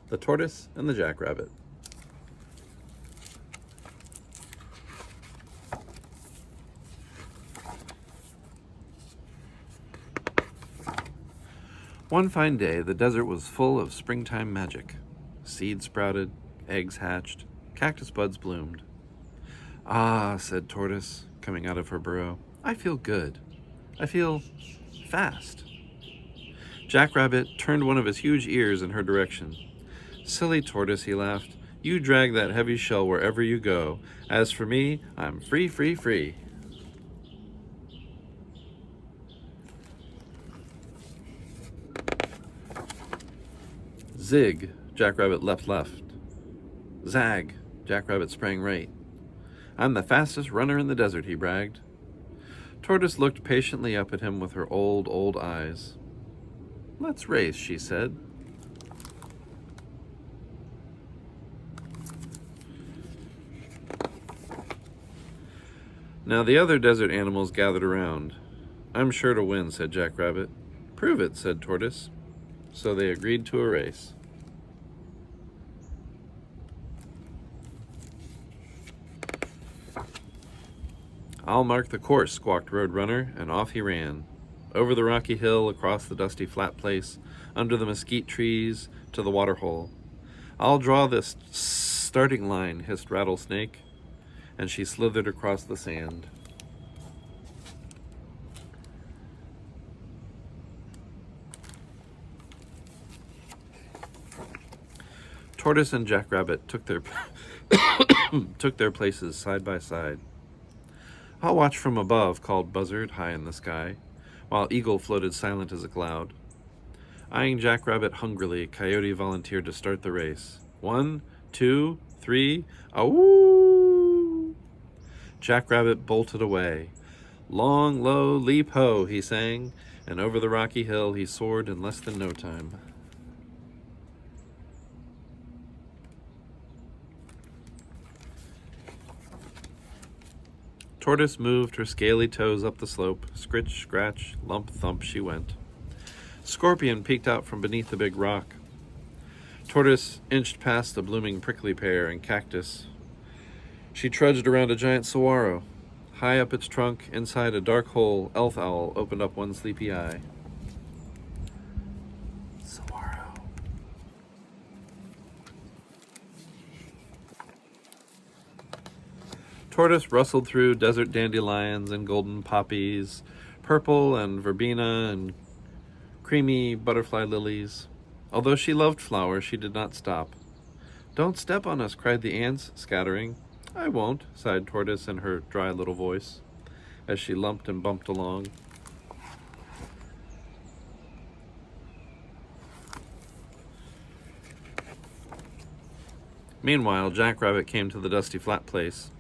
The Tortoise and the Jackrabbit. One fine day, the desert was full of springtime magic. Seeds sprouted, eggs hatched, cactus buds bloomed. "Ah," said Tortoise, coming out of her burrow, "I feel good. I feel fast." Jackrabbit turned one of his huge ears in her direction. "Silly Tortoise," he laughed, "you drag that heavy shell wherever you go. As for me, I'm free, free, free." Zig, Jackrabbit left. Zag, Jackrabbit sprang right. "I'm the fastest runner in the desert," he bragged. Tortoise looked patiently up at him with her old eyes. "Let's race," she said. Now the other desert animals gathered around. "I'm sure to win," said Jackrabbit. "Prove it," said Tortoise. So they agreed to a race. "I'll mark the course," squawked Roadrunner, and off he ran. Over the rocky hill, across the dusty flat place, under the mesquite trees, to the waterhole. "I'll draw this starting line," hissed Rattlesnake, and she slithered across the sand. Tortoise and Jackrabbit took their places side by side. "I'll watch from above," called Buzzard high in the sky, while Eagle floated silent as a cloud. Eyeing Jackrabbit hungrily, Coyote volunteered to start the race. 1, 2, 3, awoo! Jackrabbit bolted away. "Long, low, leap, ho," he sang, and over the rocky hill he soared in less than no time. Tortoise moved her scaly toes up the slope. Scritch, scratch, lump, thump she went. Scorpion peeked out from beneath a big rock. Tortoise inched past a blooming prickly pear and cactus. She trudged around a giant saguaro. High up its trunk, inside a dark hole, Elf Owl opened up one sleepy eye. Saguaro. Tortoise rustled through desert dandelions and golden poppies, purple and verbena and creamy butterfly lilies. Although she loved flowers, she did not stop. "Don't step on us," cried the ants, scattering. "I won't," sighed Tortoise in her dry little voice, as she lumped and bumped along. Meanwhile, Jackrabbit came to the dusty flat place.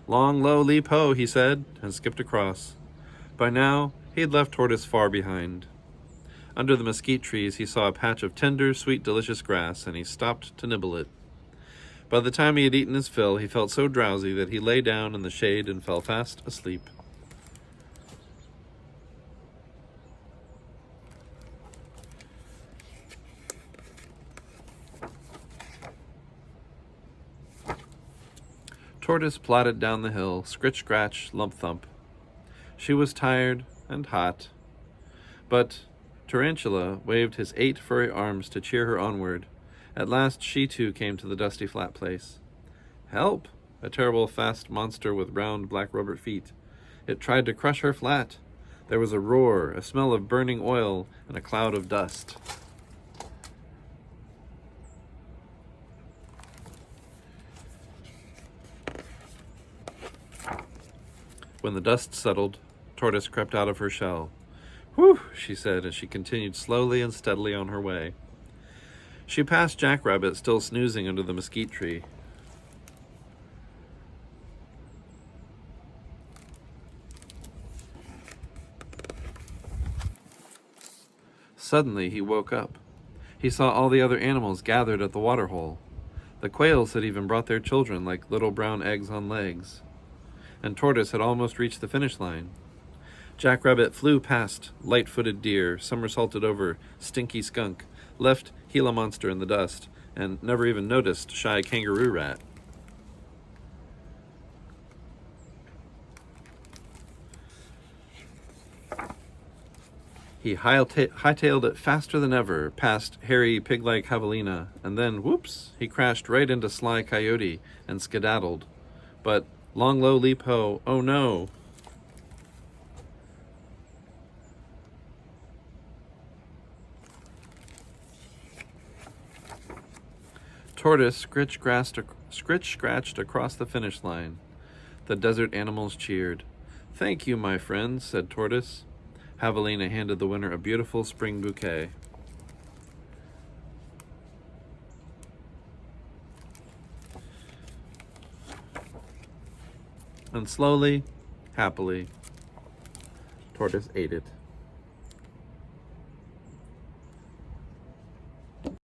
"Long, low, leap, ho," he said, and skipped across. By now, he had left Tortoise far behind. Under the mesquite trees, he saw a patch of tender, sweet, delicious grass, and he stopped to nibble it. By the time he had eaten his fill, he felt so drowsy that he lay down in the shade and fell fast asleep. Tortoise plodded down the hill, scritch, scratch, lump, thump. She was tired and hot, but Tarantula waved his 8 furry arms to cheer her onward. At last she too came to the dusty flat place. "Help!" A terrible fast monster with round black rubber feet. It tried to crush her flat. There was a roar, a smell of burning oil, and a cloud of dust. When the dust settled, Tortoise crept out of her shell. "Whew," she said as she continued slowly and steadily on her way. She passed Jackrabbit still snoozing under the mesquite tree. Suddenly he woke up. He saw all the other animals gathered at the waterhole. The quails had even brought their children like little brown eggs on legs. And Tortoise had almost reached the finish line. Jackrabbit flew past light-footed deer, somersaulted over stinky skunk, left Gila Monster in the dust, and never even noticed shy kangaroo rat. He hightailed it faster than ever, past hairy pig-like javelina, and then, whoops, he crashed right into Sly Coyote and skedaddled. But, long low leap ho, oh no! Tortoise scratched across the finish line. The desert animals cheered. "Thank you, my friend," said Tortoise. Javelina handed the winner a beautiful spring bouquet. And slowly, happily, Tortoise ate it.